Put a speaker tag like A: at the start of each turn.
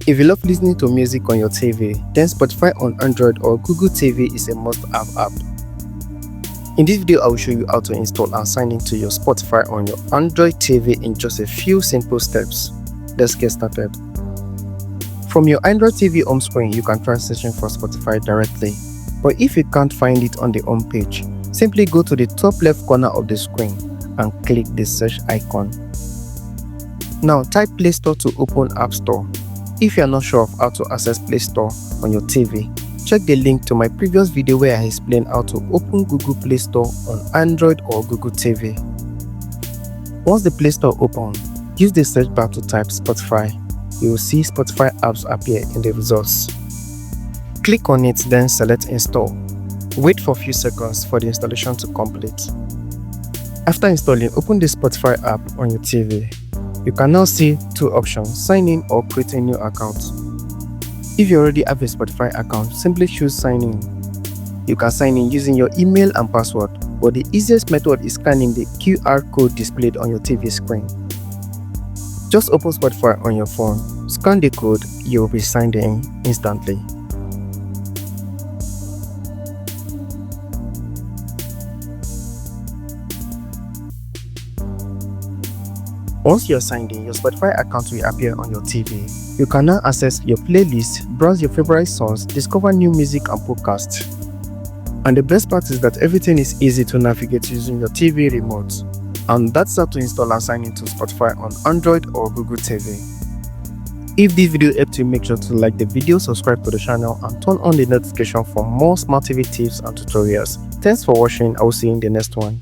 A: If you love listening to music on your TV, then Spotify on Android or Google TV is a must-have app. In this video, I will show you how to install and sign into your Spotify on your Android TV in just a few simple steps. Let's get started. From your Android TV home screen, you can transition for Spotify directly. But if you can't find it on the home page, simply go to the top left corner of the screen and click the search icon. Now type Play Store to open App Store. If you are not sure of how to access Play Store on your TV, check the link to my previous video where I explain how to open Google Play Store on Android or Google TV. Once the Play Store opens, use the search bar to type Spotify. You will see Spotify apps appear in the results. Click on it, then select Install. Wait for a few seconds for the installation to complete. After installing, open the Spotify app on your TV. You can now see two options: sign in or create a new account. If you already have a Spotify account, simply choose sign in. You can sign in using your email and password, but the easiest method is scanning the QR code displayed on your TV screen. Just open Spotify on your phone, scan the code, you will be signed in instantly. Once you're signed in, your Spotify account will appear on your TV. You can now access your playlist, browse your favorite songs, discover new music and podcasts. And the best part is that everything is easy to navigate using your TV remote. And that's how to install and sign into Spotify on Android or Google TV. If this video helped you, make sure to like the video, subscribe to the channel, and turn on the notification for more smart TV tips and tutorials. Thanks for watching. I will see you in the next one.